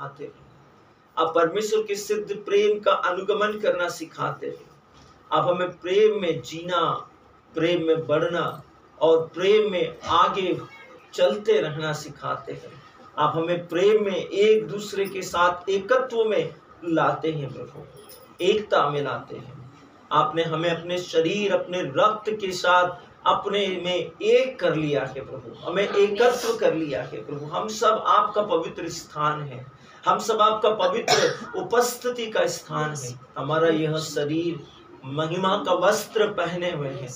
सिखाते हैं। आप परमेश्वर के सिद्ध प्रेम का अनुगमन करना सिखाते हैं। आप हमें प्रेम में जीना, प्रेम में बढ़ना और प्रेम में आगे चलते रहना सिखाते हैं। आप हमें प्रेम में एक दूसरे के साथ एकत्व में लाते हैं प्रभु, एकता में लाते हैं। आपने हमें अपने शरीर, अपने रक्त के साथ अपने में एक कर लिया है प्रभु, हमें एकत्व कर लिया है प्रभु। हम सब आपका पवित्र स्थान है, हम सब आपका पवित्र उपस्थिति का स्थान है। हमारा यह शरीर महिमा का वस्त्र पहने हुए है।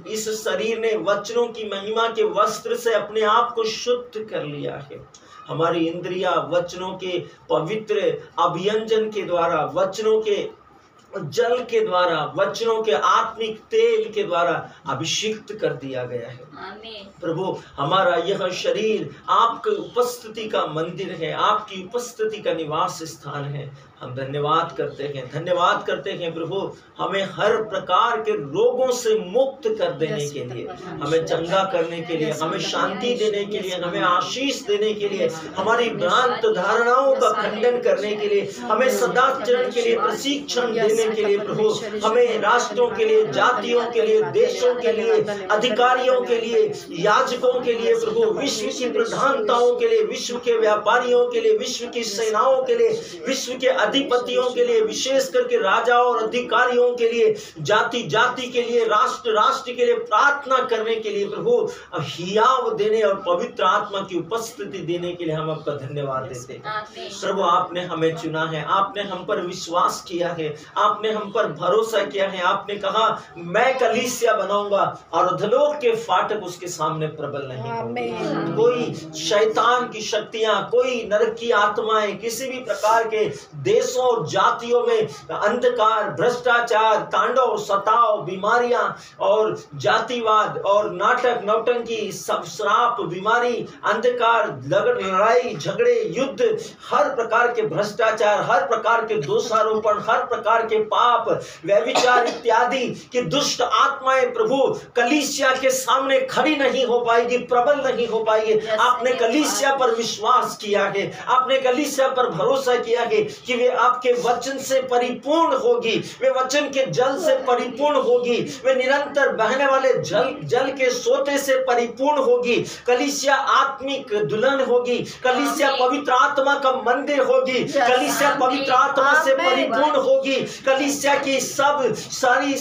इस शरीर ने वचनों की महिमा के वस्त्र से अपने आप को शुद्ध कर लिया है। हमारी इंद्रियां वचनों के पवित्र अभियंजन के द्वारा, वचनों के जल के द्वारा, वचनों के आत्मिक तेल के द्वारा अभिषिक्त कर दिया गया है। आमीन। प्रभु, हमारा यह शरीर आपकी उपस्थिति का मंदिर है, आपकी उपस्थिति का निवास स्थान है। हम धन्यवाद करते हैं, धन्यवाद करते हैं प्रभु, हमें हर प्रकार के रोगों से मुक्त कर देने के लिए, हमें चंगा करने के लिए, हमें शांति देने के लिए, हमें आशीष देने के लिए, हमारी भ्रांत धारणाओं का खंडन करने के लिए, हमें सदाचरण के लिए प्रशिक्षण देने के लिए प्रभु, हमें राष्ट्रों के लिए, जातियों के लिए, देशों के लिए, अधिकारियों के लिए, याजकों के लिए प्रभु, विश्व की प्रधानताओं के लिए, विश्व के व्यापारियों के लिए, विश्व की सेनाओं के लिए, विश्व के अधिपतियों के लिए, विशेष करके राजा और अधिकारियों के लिए, जाति जाति के लिए, राष्ट्र राष्ट्र के लिए प्रार्थना करने के लिए प्रभु, हियाव देने और पवित्र आत्मा की उपस्थिति देने के लिए हम आपका धन्यवाद देते हैं। प्रभु, आपने हमें चुना है, आपने हम पर विश्वास किया है, आपने हम पर भरोसा किया है। आपने कहा मैं कलीसिया बनाऊंगा और अधोलोक के फाटक उसके सामने प्रबल नहीं होंगे। कोई शैतान की शक्तियां, कोई नरक की आत्माएं, किसी भी प्रकार के देशों और जातियों में अंधकार, भ्रष्टाचार, तांडव, सताव, बीमारियां और जातिवाद और नाटक, नौटंकी, सब श्राप, बीमारी, अंधकार, लड़ाई झगड़े, युद्ध, हर प्रकार के भ्रष्टाचार, हर प्रकार के दोषारोपण, हर प्रकार के पाप, व्यभिचार इत्यादि की दुष्ट आत्माएं प्रभु कलीसिया के सामने खड़ी नहीं हो पाएगी, प्रबल नहीं हो पाएगी। आपने कलीसिया पर विश्वास किया है, आपने कलीसिया पर भरोसा किया है कि वे आपके वचन से परिपूर्ण होगी, वे वचन के जल से परिपूर्ण होगी, वे निरंतर बहने वाले जल के सोते से परिपूर्ण होगी। कलीसिया आत्मिक दुल्हन होगी, कलीसिया पवित्र आत्मा का मंदिर होगी, कलीसिया पवित्र आत्मा से परिपूर्ण होगी। कलीसिया की सब सारी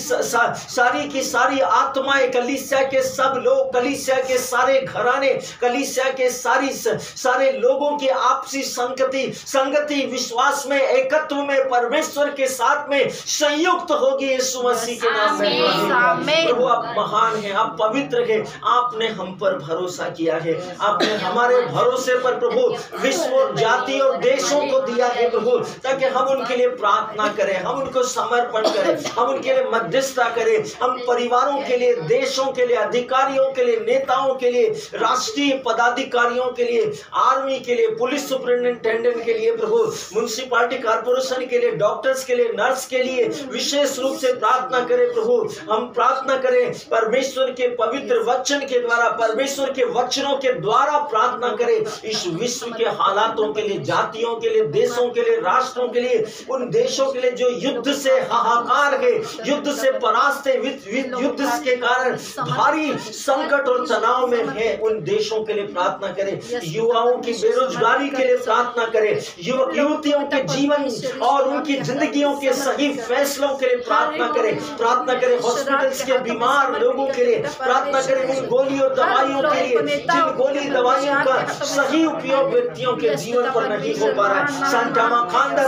आत्माएं, कलीसिया के सब लोग, कलीसिया के सारे घराने, कलीसिया के सारे लोगों की आपसी संगति विश्वास में, एकत्व में, परमेश्वर के साथ में संयुक्त होगी यीशु मसीह के नाम में। प्रभु, आप महान हैं, आप पवित्र हैं, आपने हम पर भरोसा किया है, आपने हमारे भरोसे पर प्रभु विश्व और जाति और देशों को दिया है प्रभु, ताकि हम उनके लिए प्रार्थना करें, हम उनको समर्पण करें, हम उनके लिए मध्यस्थता करें, हम परिवारों के लिए, देशों के लिए, अधिकारियों के लिए, नेताओं के लिए, राष्ट्रीय पदाधिकारियों के लिए, आर्मी के लिए, पुलिस सुपरिटेंडेंट के लिए प्रभु, म्युनिसिपैलिटी कॉर्पोरेशन के लिए, डॉक्टर्स के लिए, नर्स के लिए विशेष रूप से प्रार्थना करें प्रभु। हम प्रार्थना करें परमेश्वर के पवित्र वचन के द्वारा, परमेश्वर के वचनों के द्वारा प्रार्थना करें इस विश्व के हालातों के लिए, जातियों के लिए, देशों के लिए, राष्ट्रों के लिए, उन देशों के लिए जो युद्ध से हाहाकार है, युद्ध से परास्त है, युद्ध के कारण भारी संकट और तनाव में है, उन देशों के लिए प्रार्थना करें। युवाओं की बेरोजगारी के लिए प्रार्थना करें, युवक युवतियों के जीवन और उनकी जिंदगियों के सही फैसलों के लिए प्रार्थना करें। प्रार्थना करें हॉस्पिटल्स के बीमार लोगों के लिए, प्रार्थना करें उन गोली और दवाइयों के लिए, जिन गोली दवाइयों का सही उपयोग व्यक्तियों के जीवन पर नहीं हो पा रहा है। संतामा खांदा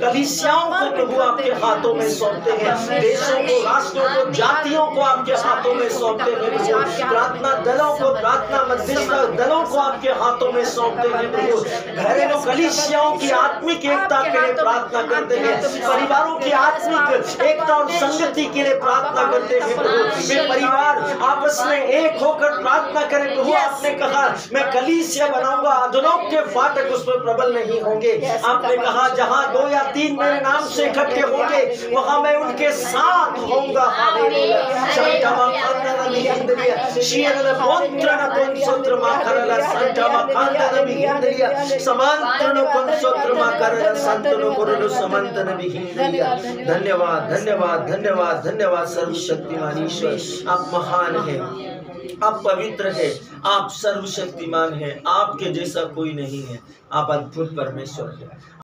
कलीसियाओं को प्रभु आपके हाथों में सौंपते हैं, देशों को, राष्ट्रों को, जातियों को आपके हाथों में सौंपते हैं प्रभु, प्रार्थना दलों को, प्रार्थना मध्यस्थता दलों को आपके हाथों में सौंपते हैं प्रभु, घरेलू कलीसियाओं की आत्मिक एकता के लिए प्रार्थना करते हैं, परिवारों की आत्मिक एकता और संगति के लिए प्रार्थना करते हैं प्रभु। वे परिवार आपस में एक होकर प्रार्थना करें प्रभु। आपने कहा मैं कलीसिया बनाऊंगा, अधोलोक के फाटक उस पर प्रबल नहीं होंगे। आपने कहा जहाँ 2 या 3 मेरे नाम से इकट्ठे होंगे वहाँ मैं उनके साथ होऊंगा। हालेलुया। शंतमा खांदा नबी हिंदरिया शियरल बोंत्रना कोंसोत्र मा करला संतमा खांदा नबी हिंदरिया समांतनो कोंसोत्र मा करला संतनो कोरलो समांत नबी हिंदरिया। धन्यवाद धन्यवाद धन्यवाद धन्यवाद सर्वशक्तिमान ईश्वर, आप महान हैं, आप पवित्र है, आप सर्वशक्तिमान है, आपके जैसा कोई नहीं है, आप अद्भुत परमेश्वर है।